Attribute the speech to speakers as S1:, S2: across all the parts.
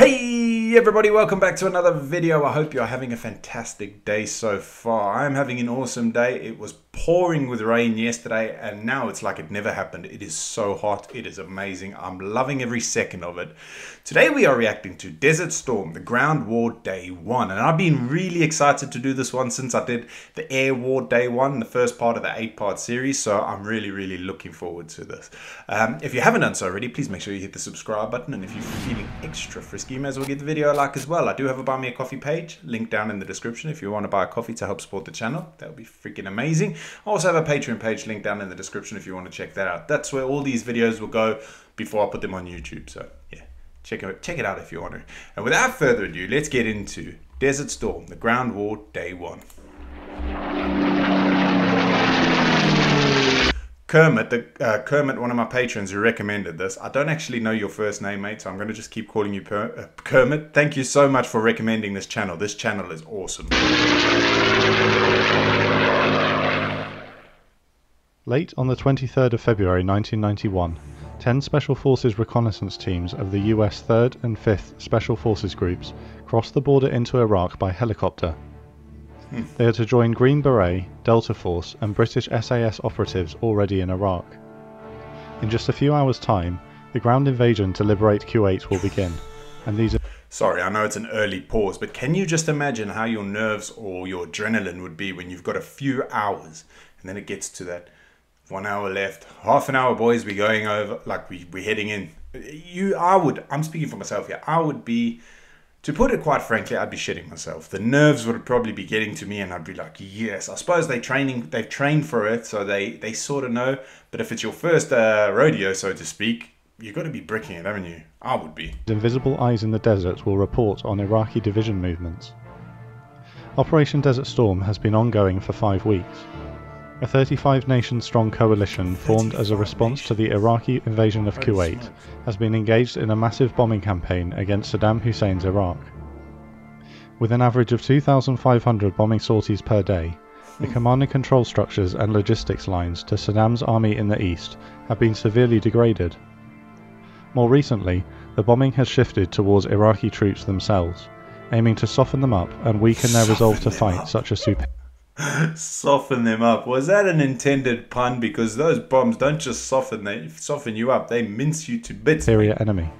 S1: Hey everybody, welcome back to another video. I hope you're having a fantastic day so far. I'm having an awesome day. It was pouring with rain yesterday and now it's like it never happened. It is so hot. It is amazing. I'm loving every second of it. Today we are reacting to Desert Storm, the Ground War Day 1. And I've been really excited to do this one since I did the Air War Day 1, the first part of the 8-part series. So I'm really looking forward to this. If you haven't done so already, please make sure you hit the subscribe button. And if you're feeling extra frisky, you may as well give the video a like as well. I do have a Buy Me a Coffee page, link down in the description if you want to buy a coffee to help support the channel. That would be freaking amazing. I also have a Patreon page, link down in the description if you want to check that out. That's where all these videos will go before I put them on YouTube. So yeah, check it out if you want to. And without further ado, let's get into Desert Storm, the Ground War Day 1. Kermit, one of my patrons who recommended this. I don't actually know your first name, mate, so I'm going to just keep calling you Kermit. Thank you so much for recommending this channel. This channel is awesome.
S2: Late on the 23rd of February 1991, 10 Special Forces reconnaissance teams of the US 3rd and 5th Special Forces Groups crossed the border into Iraq by helicopter. They are to join Green Beret, Delta Force and British SAS operatives already in Iraq. In just a few hours' time, the ground invasion to liberate Kuwait will begin, and these are...
S1: Sorry, I know it's an early pause, but can you just imagine how your nerves or your adrenaline would be when you've got a few hours and then it gets to that 1 hour left, half an hour, boys, we're going over, like we're heading in. I'm speaking for myself here, I would be... To put it quite frankly, I'd be shitting myself. The nerves would probably be getting to me and I'd be like, yes. I suppose they've trained for it, so they sort of know. But if it's your first rodeo, so to speak, you've got to be bricking it, haven't you? I would be.
S2: Invisible eyes in the desert will report on Iraqi division movements. Operation Desert Storm has been ongoing for 5 weeks. A 35-nation-strong coalition formed as a response to the Iraqi invasion of Kuwait has been engaged in a massive bombing campaign against Saddam Hussein's Iraq. With an average of 2,500 bombing sorties per day, the command and control structures and logistics lines to Saddam's army in the east have been severely degraded. More recently, the bombing has shifted towards Iraqi troops themselves, aiming to soften them up and weaken their resolve to fight such a
S1: Soften them up. Was that an intended pun? Because those bombs don't just soften you up, they mince you to bits.
S2: Superior enemy.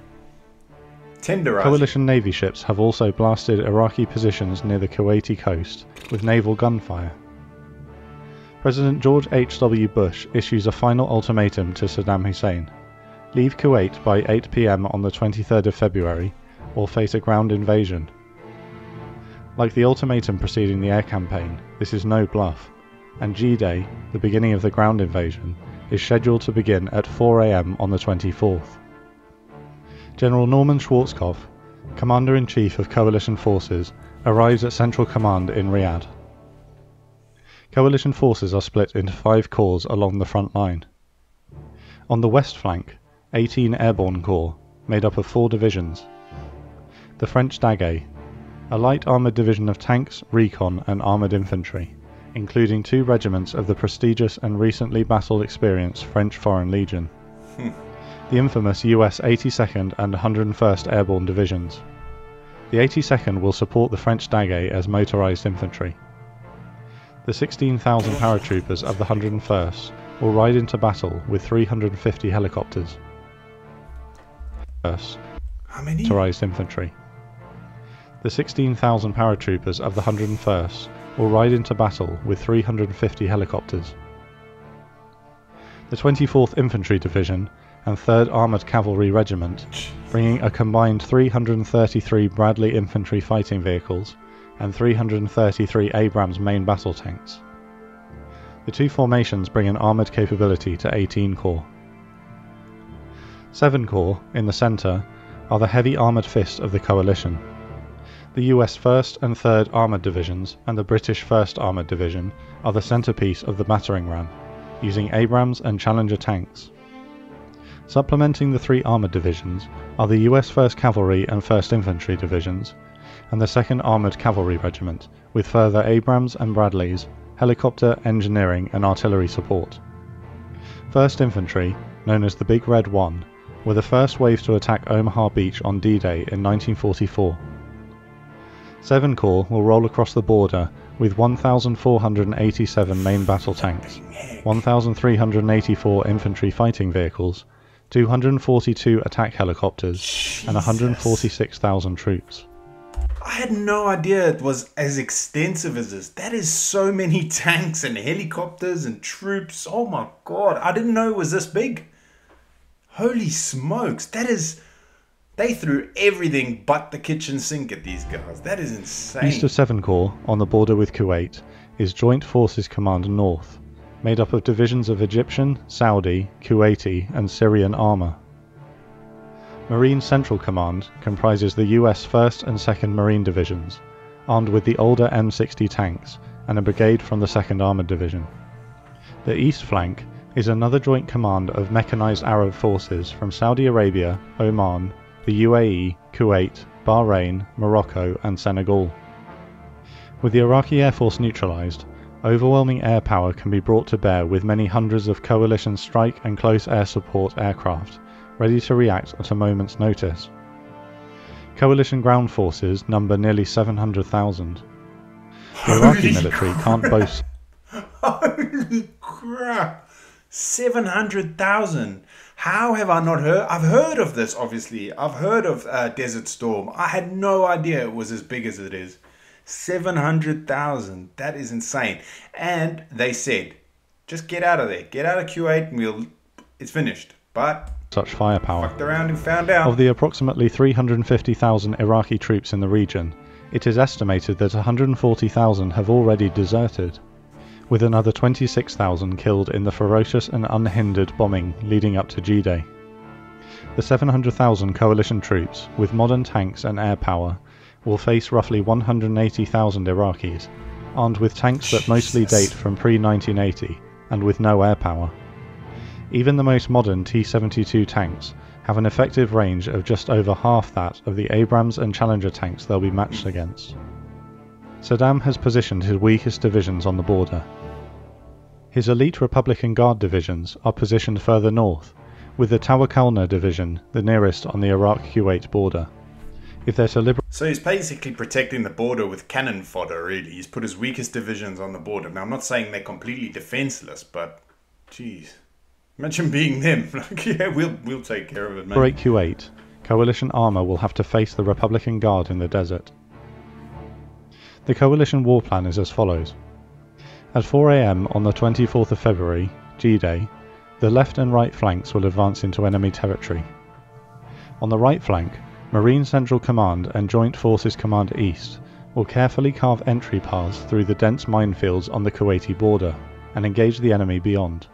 S1: Tenderize.
S2: Coalition Navy ships have also blasted Iraqi positions near the Kuwaiti coast with naval gunfire. President George H.W. Bush issues a final ultimatum to Saddam Hussein. Leave Kuwait by 8 p.m. on the 23rd of February or face a ground invasion. Like the ultimatum preceding the air campaign, this is no bluff, and G-Day, the beginning of the ground invasion, is scheduled to begin at 4 a.m. on the 24th. General Norman Schwarzkopf, Commander-in-Chief of Coalition Forces, arrives at Central Command in Riyadh. Coalition forces are split into 5 corps along the front line. On the west flank, 18 Airborne Corps, made up of 4 divisions. The French Daguet, a light armoured division of tanks, recon and armoured infantry, including 2 regiments of the prestigious and recently battle-experienced French Foreign Legion. The infamous US 82nd and 101st Airborne Divisions. The 82nd will support the French Daguet as motorised infantry. The 16,000 paratroopers of the 101st will ride into battle with 350 helicopters.
S1: How many?
S2: Motorised infantry. The 16,000 paratroopers of the 101st will ride into battle with 350 helicopters. The 24th Infantry Division and 3rd Armoured Cavalry Regiment, bringing a combined 333 Bradley infantry fighting vehicles and 333 Abrams main battle tanks. The 2 formations bring an armoured capability to 18 corps. 7 corps, in the centre, are the heavy armoured fist of the coalition. The US 1st and 3rd Armoured Divisions and the British 1st Armoured Division are the centrepiece of the battering ram, using Abrams and Challenger tanks. Supplementing the 3 Armoured Divisions are the US 1st Cavalry and 1st Infantry Divisions, and the 2nd Armoured Cavalry Regiment, with further Abrams and Bradleys, helicopter, engineering and artillery support. 1st Infantry, known as the Big Red One, were the first wave to attack Omaha Beach on D-Day in 1944. 7 Corps will roll across the border with 1,487 main battle tanks, 1,384 infantry fighting vehicles, 242 attack helicopters, and 146,000 troops.
S1: I had no idea it was as extensive as this. That is so many tanks and helicopters and troops. Oh my god, I didn't know it was this big. Holy smokes, that is... They threw everything but the kitchen sink at these guys. That is insane.
S2: East of 7 Corps, on the border with Kuwait, is Joint Forces Command North, made up of divisions of Egyptian, Saudi, Kuwaiti and Syrian armour. Marine Central Command comprises the US 1st and 2nd Marine Divisions, armed with the older M60 tanks and a brigade from the 2nd Armoured Division. The east flank is another joint command of mechanised Arab forces from Saudi Arabia, Oman, the UAE, Kuwait, Bahrain, Morocco and Senegal. With the Iraqi Air Force neutralised, overwhelming air power can be brought to bear with many hundreds of coalition strike and close air support aircraft, ready to react at a moment's notice. Coalition ground forces number nearly 700,000. The Iraqi military can't boast...
S1: Holy crap! 700,000! How have I not heard? I've heard of this, obviously. I've heard of Desert Storm. I had no idea it was as big as it is. 700,000. That is insane. And they said, just get out of there. Get out of Kuwait and it's finished. But
S2: such firepower.
S1: Fucked around and found out.
S2: Of the approximately 350,000 Iraqi troops in the region, it is estimated that 140,000 have already deserted, with another 26,000 killed in the ferocious and unhindered bombing leading up to G-Day. The 700,000 coalition troops, with modern tanks and air power, will face roughly 180,000 Iraqis, armed with tanks that mostly date from pre-1980 and with no air power. Even the most modern T-72 tanks have an effective range of just over half that of the Abrams and Challenger tanks they'll be matched against. Saddam has positioned his weakest divisions on the border. His elite Republican Guard divisions are positioned further north, with the Tawakalna division the nearest on the Iraq-Kuwait border. If they're to liberate...
S1: So he's basically protecting the border with cannon fodder, really. He's put his weakest divisions on the border. Now, I'm not saying they're completely defenseless, but... Jeez. Imagine being them. Like, yeah, we'll take care of it, man.
S2: Liberate Kuwait, coalition armour will have to face the Republican Guard in the desert. The coalition war plan is as follows. At 4 AM on the 24th of February, G-Day, the left and right flanks will advance into enemy territory. On the right flank, Marine Central Command and Joint Forces Command East will carefully carve entry paths through the dense minefields on the Kuwaiti border and engage the enemy beyond.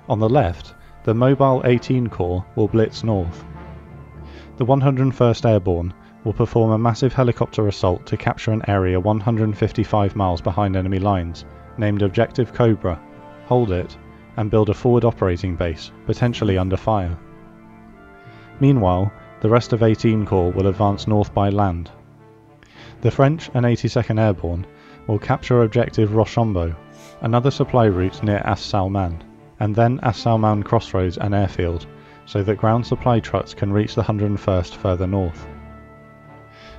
S2: On the left, the Mobile 18 Corps will blitz north. The 101st Airborne will perform a massive helicopter assault to capture an area 155 miles behind enemy lines, named Objective Cobra, hold it, and build a forward operating base, potentially under fire. Meanwhile, the rest of 18 Corps will advance north by land. The French and 82nd Airborne will capture Objective Rochambeau, another supply route near As Salman, and then As Salman Crossroads and Airfield, so that ground supply trucks can reach the 101st further north.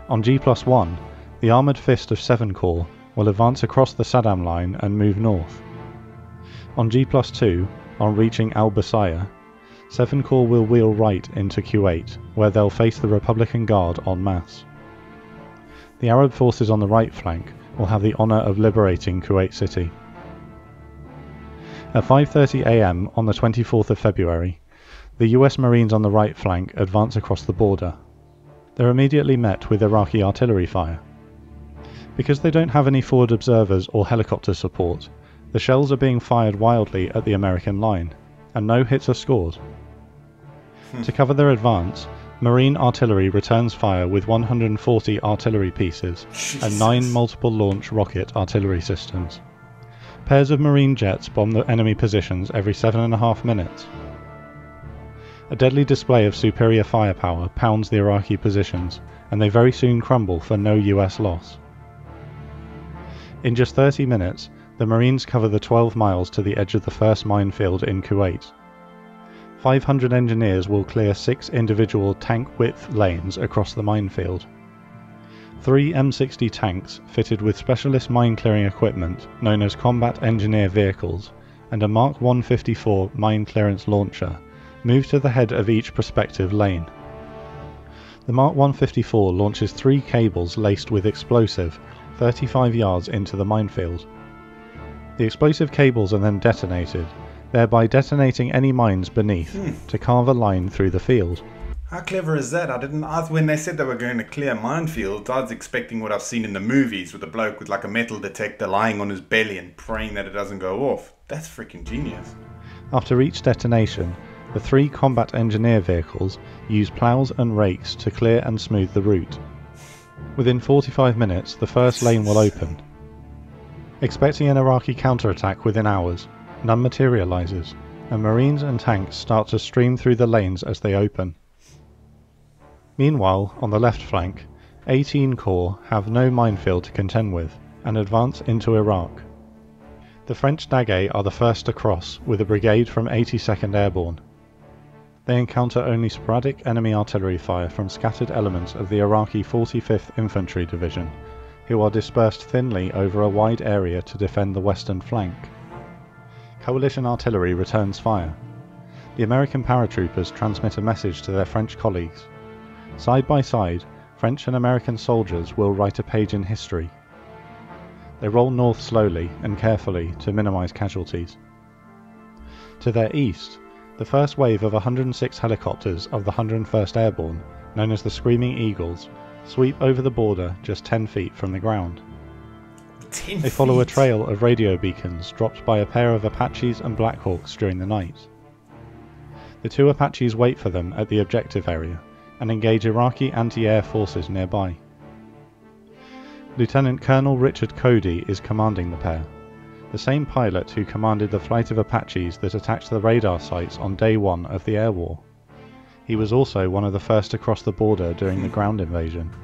S2: On G+1, the Armoured Fist of 7 Corps will advance across the Saddam line and move north. On G+2, on reaching Al-Basaya, 7 Corps will wheel right into Kuwait, where they'll face the Republican Guard en masse. The Arab forces on the right flank will have the honour of liberating Kuwait City. At 5:30 AM on the 24th of February, the US Marines on the right flank advance across the border. They're immediately met with Iraqi artillery fire. Because they don't have any forward observers or helicopter support, the shells are being fired wildly at the American line, and no hits are scored. To cover their advance, Marine artillery returns fire with 140 artillery pieces and 9 multiple launch rocket artillery systems. Pairs of Marine jets bomb the enemy positions every 7.5 minutes. A deadly display of superior firepower pounds the Iraqi positions, and they very soon crumble for no US loss. In just 30 minutes, the Marines cover the 12 miles to the edge of the first minefield in Kuwait. 500 engineers will clear 6 individual tank-width lanes across the minefield. 3 M60 tanks fitted with specialist mine-clearing equipment known as combat engineer vehicles and a Mark 154 mine clearance launcher move to the head of each prospective lane. The Mark 154 launches 3 cables laced with explosive 35 yards into the minefield. The explosive cables are then detonated, thereby detonating any mines beneath to carve a line through the field.
S1: How clever is that? When they said they were going to clear minefields, I was expecting what I've seen in the movies with a bloke with like a metal detector lying on his belly and praying that it doesn't go off. That's freaking genius.
S2: After each detonation, the 3 combat engineer vehicles use ploughs and rakes to clear and smooth the route. Within 45 minutes, the first lane will open. Expecting an Iraqi counterattack within hours, none materializes, and Marines and tanks start to stream through the lanes as they open. Meanwhile, on the left flank, 18 Corps have no minefield to contend with and advance into Iraq. The French Daguet are the first to cross with a brigade from 82nd Airborne. They encounter only sporadic enemy artillery fire from scattered elements of the Iraqi 45th Infantry Division, who are dispersed thinly over a wide area to defend the western flank. Coalition artillery returns fire. The American paratroopers transmit a message to their French colleagues. Side by side, French and American soldiers will write a page in history. They roll north slowly and carefully to minimize casualties. To their east, the first wave of 106 helicopters of the 101st Airborne, known as the Screaming Eagles, sweep over the border just 10 feet from the ground. They follow a trail of radio beacons dropped by a pair of Apaches and Blackhawks during the night. The 2 Apaches wait for them at the objective area and engage Iraqi anti-air forces nearby. Lieutenant Colonel Richard Cody is commanding the pair, the same pilot who commanded the flight of Apaches that attacked the radar sites on day 1 of the air war. He was also one of the first to cross the border during the ground invasion.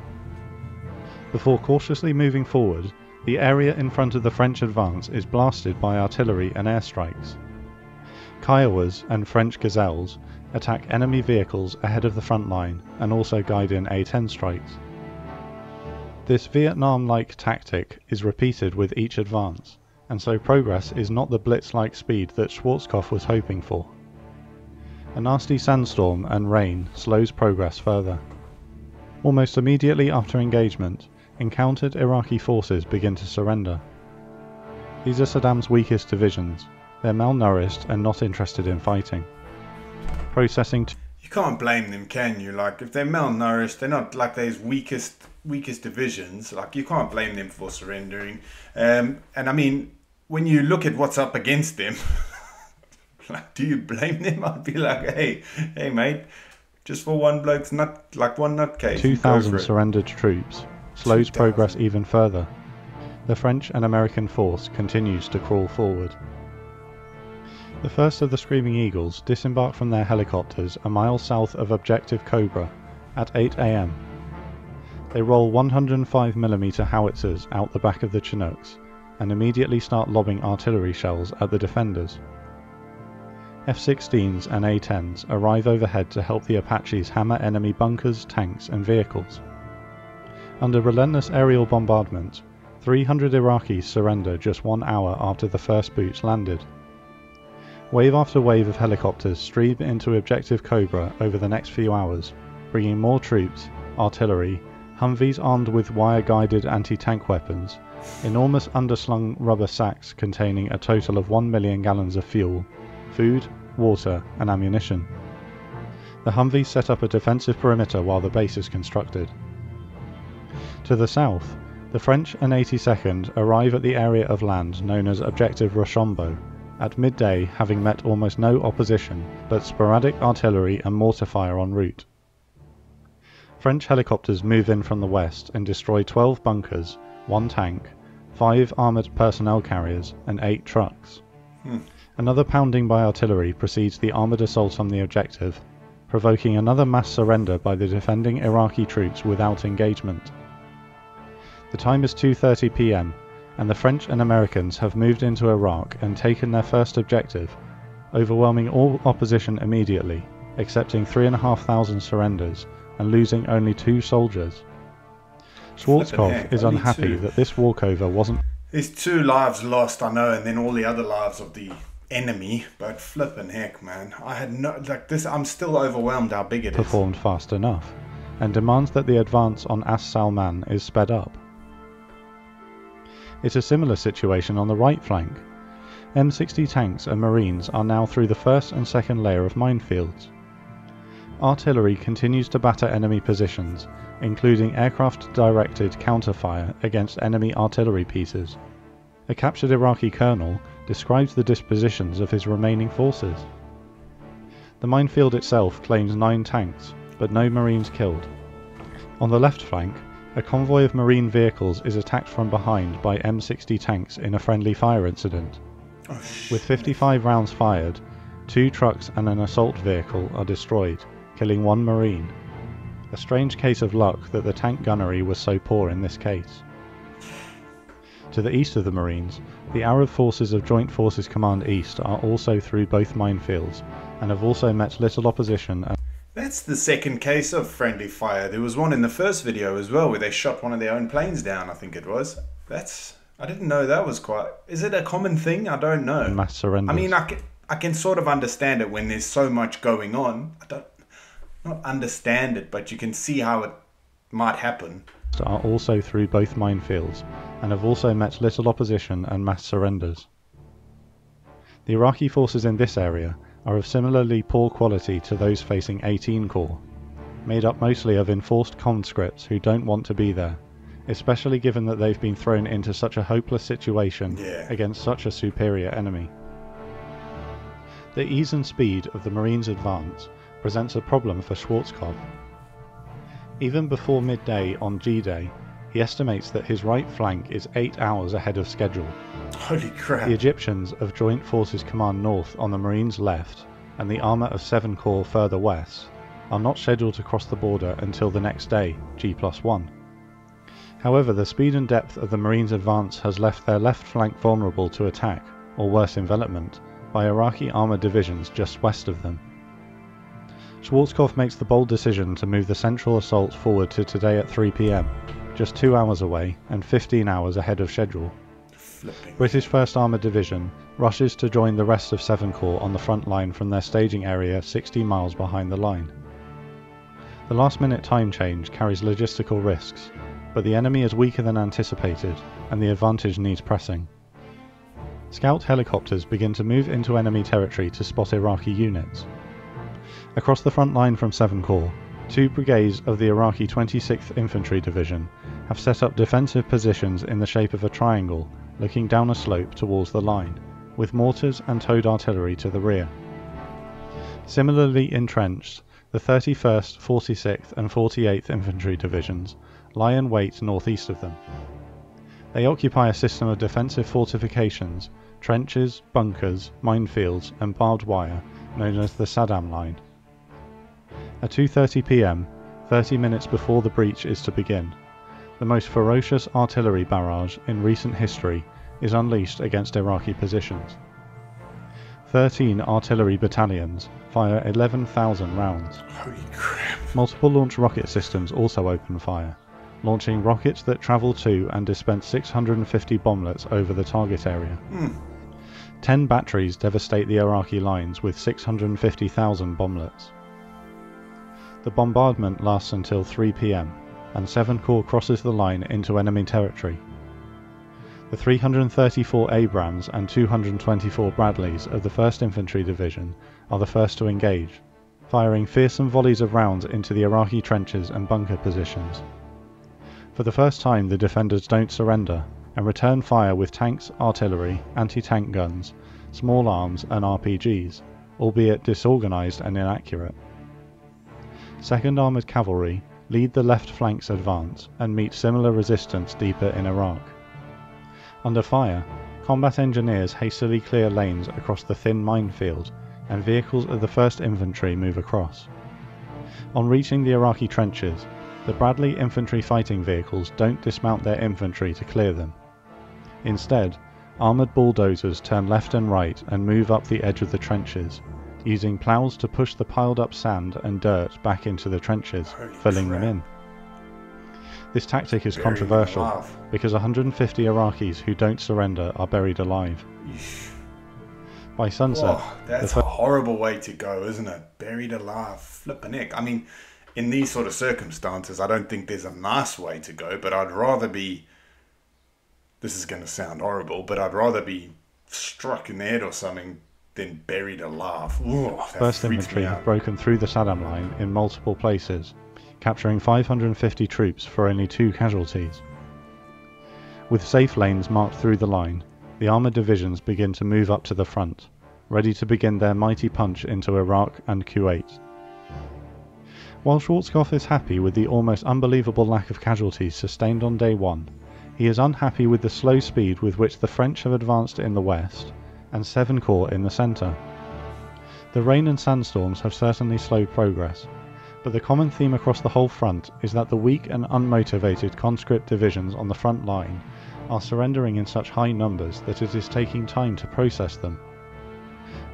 S2: Before cautiously moving forward, the area in front of the French advance is blasted by artillery and airstrikes. Kiowas and French Gazelles attack enemy vehicles ahead of the front line and also guide in A-10 strikes. This Vietnam-like tactic is repeated with each advance, and so progress is not the blitz-like speed that Schwarzkopf was hoping for. A nasty sandstorm and rain slows progress further. Almost immediately after engagement, encountered Iraqi forces begin to surrender. These are Saddam's weakest divisions. They're malnourished and not interested in fighting.
S1: You can't blame them, can you? Like, if they're malnourished, they're not like those weakest divisions. Like, you can't blame them for surrendering. And I mean, when you look at what's up against them, like, do you blame them? I'd be like, hey mate, just for one bloke's one nutcase.
S2: 2,000 surrendered troops slows progress even further. The French and American force continues to crawl forward. The first of the Screaming Eagles disembark from their helicopters a mile south of Objective Cobra at 8 AM. They roll 105mm howitzers out the back of the Chinooks and immediately start lobbing artillery shells at the defenders. F-16s and A-10s arrive overhead to help the Apaches hammer enemy bunkers, tanks and vehicles. Under relentless aerial bombardment, 300 Iraqis surrender just 1 hour after the first boots landed. Wave after wave of helicopters stream into Objective Cobra over the next few hours, bringing more troops, artillery, Humvees armed with wire-guided anti-tank weapons, enormous underslung rubber sacks containing a total of 1 million gallons of fuel, food, water and ammunition. The Humvees set up a defensive perimeter while the base is constructed. To the south, the French and 82nd arrive at the area of land known as Objective Rochambeau, at midday having met almost no opposition but sporadic artillery and mortar fire en route. French helicopters move in from the west and destroy 12 bunkers, 1 tank, 5 armoured personnel carriers and 8 trucks. Another pounding by artillery precedes the armoured assault on the objective, provoking another mass surrender by the defending Iraqi troops without engagement. The time is 2:30 PM, and the French and Americans have moved into Iraq and taken their first objective, overwhelming all opposition immediately, accepting 3,500 surrenders and losing only 2 soldiers. Schwarzkopf is unhappy that this walkover wasn't...
S1: There's 2 lives lost, I know, and then all the other lives of the enemy, but flippin' heck, man. I had no... like this, I'm still overwhelmed how big it is.
S2: ...performed fast enough, and demands that the advance on As Salman is sped up. It's a similar situation on the right flank. M60 tanks and marines are now through the first and second layer of minefields. Artillery continues to batter enemy positions, including aircraft-directed counterfire against enemy artillery pieces. A captured Iraqi colonel describes the dispositions of his remaining forces. The minefield itself claims 9 tanks, but no marines killed. On the left flank, a convoy of marine vehicles is attacked from behind by M60 tanks in a friendly fire incident. With 55 rounds fired, 2 trucks and an assault vehicle are destroyed, killing 1 marine. A strange case of luck that the tank gunnery was so poor in this case. To the east of the Marines, the Arab forces of Joint Forces Command East are also through both minefields, and have also met little opposition.
S1: That's the second case of friendly fire. There was one in the first video as well, where they shot one of their own planes down, I think it was. I didn't know that was quite... Is it a common thing? I don't know.
S2: Mass surrenders.
S1: I mean, I can sort of understand it when there's so much going on. Not understand it, but you can see how it might happen.
S2: Are also through both minefields, and have also met little opposition and mass surrenders. The Iraqi forces in this area are of similarly poor quality to those facing 18 Corps, made up mostly of enforced conscripts who don't want to be there, especially given that they've been thrown into such a hopeless situation against such a superior enemy. The ease and speed of the Marines' advance presents a problem for Schwarzkopf. Even before midday on G-Day, he estimates that his right flank is 8 hours ahead of schedule.
S1: Holy crap.
S2: The Egyptians of Joint Forces Command North on the Marines' left, and the armour of 7 Corps further west, are not scheduled to cross the border until the next day, G+1. However, the speed and depth of the Marines' advance has left their left flank vulnerable to attack, or worse envelopment, by Iraqi armoured divisions just west of them. Schwarzkopf makes the bold decision to move the central assault forward to today at 3 PM, just 2 hours away and 15 hours ahead of schedule. British 1st Armoured Division rushes to join the rest of 7 Corps on the front line from their staging area 60 miles behind the line. The last-minute time change carries logistical risks, but the enemy is weaker than anticipated, and the advantage needs pressing. Scout helicopters begin to move into enemy territory to spot Iraqi units. Across the front line from 7 Corps, 2 brigades of the Iraqi 26th Infantry Division have set up defensive positions in the shape of a triangle looking down a slope towards the line, with mortars and towed artillery to the rear. Similarly entrenched, the 31st, 46th and 48th Infantry Divisions lie in wait northeast of them. They occupy a system of defensive fortifications, trenches, bunkers, minefields and barbed wire known as the Saddam Line. At 2:30 PM, 30 minutes before the breach is to begin, the most ferocious artillery barrage in recent history is unleashed against Iraqi positions. 13 artillery battalions fire 11,000 rounds.
S1: Holy crap.
S2: Multiple launch rocket systems also open fire, launching rockets that travel to and dispense 650 bomblets over the target area. 10 batteries devastate the Iraqi lines with 650,000 bomblets. The bombardment lasts until 3 PM, and 7 Corps crosses the line into enemy territory. The 334 Abrams and 224 Bradleys of the 1st Infantry Division are the first to engage, firing fearsome volleys of rounds into the Iraqi trenches and bunker positions. For the first time, the defenders don't surrender, and return fire with tanks, artillery, anti-tank guns, small arms and RPGs, albeit disorganised and inaccurate. 2nd Armoured Cavalry lead the left flank's advance and meet similar resistance deeper in Iraq. Under fire, combat engineers hastily clear lanes across the thin minefield, and vehicles of the 1st Infantry move across. On reaching the Iraqi trenches, the Bradley infantry fighting vehicles don't dismount their infantry to clear them. Instead, armoured bulldozers turn left and right and move up the edge of the trenches, using ploughs to push the piled up sand and dirt back into the trenches, filling them in. This tactic is controversial because 150 Iraqis who don't surrender are buried alive. By sunset...
S1: Whoa, that's a horrible way to go, isn't it? Buried alive. Flippin' heck. I mean, in these sort of circumstances, I don't think there's a nice way to go, but I'd rather be... This is going to sound horrible, but I'd rather be struck in the head or something than buried alive. Ooh,
S2: First infantry have broken through the Saddam line in multiple places, capturing 550 troops for only 2 casualties. With safe lanes marked through the line, the armoured divisions begin to move up to the front, ready to begin their mighty punch into Iraq and Kuwait. While Schwarzkopf is happy with the almost unbelievable lack of casualties sustained on day 1, he is unhappy with the slow speed with which the French have advanced in the west, and 7 Corps in the centre. The rain and sandstorms have certainly slowed progress, but the common theme across the whole front is that the weak and unmotivated conscript divisions on the front line are surrendering in such high numbers that it is taking time to process them.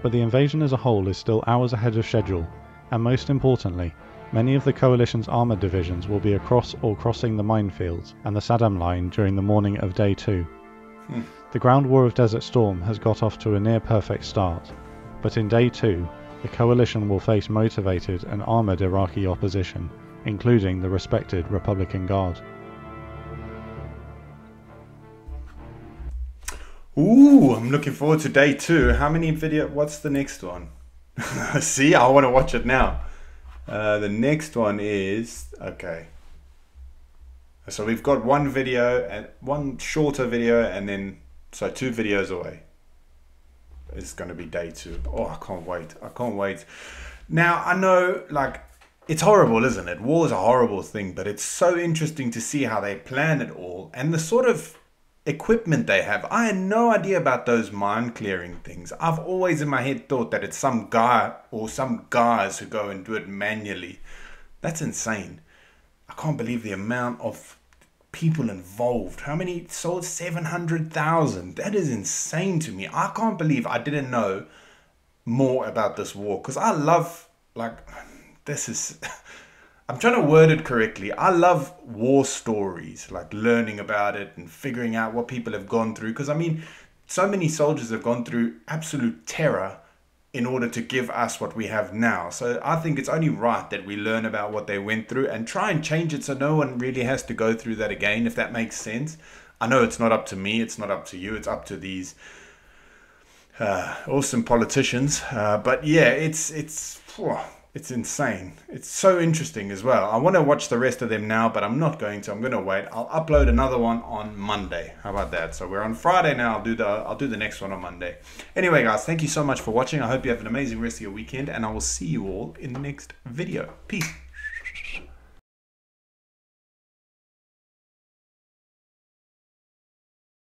S2: But the invasion as a whole is still hours ahead of schedule, and most importantly, many of the coalition's armoured divisions will be across or crossing the minefields and the Saddam line during the morning of day 2. The ground war of Desert Storm has got off to a near perfect start, but in day 2, the coalition will face motivated and armoured Iraqi opposition, including the respected Republican Guard.
S1: Ooh, I'm looking forward to day 2. How many what's the next one? See, I want to watch it now. The next one is, okay. So we've got one video and one shorter video, and then, so 2 videos away. It's going to be day 2. Oh, I can't wait. I can't wait. Now, I know, like, it's horrible, isn't it? War is a horrible thing, but it's so interesting to see how they plan it all and the sort of equipment they have. I had no idea about those mine clearing things. I've always in my head thought that it's some guy or some guys who go and do it manually. That's insane. I can't believe the amount of people involved. How many sold? 700,000. That is insane to me. I can't believe I didn't know more about this war, because I love, like, this is I'm trying to word it correctly. I love war stories, like learning about it and figuring out what people have gone through. Because, I mean, so many soldiers have gone through absolute terror in order to give us what we have now. So I think it's only right that we learn about what they went through and try and change it so no one really has to go through that again, if that makes sense. I know it's not up to me. It's not up to you. It's up to these awesome politicians. But yeah, it's insane. It's so interesting as well. I want to watch the rest of them now, but I'm not going to. I'm going to wait. I'll upload another one on Monday. How about that? So we're on Friday now. I'll do the next one on Monday. Anyway, guys, thank you so much for watching. I hope you have an amazing rest of your weekend, and I will see you all in the next video. Peace.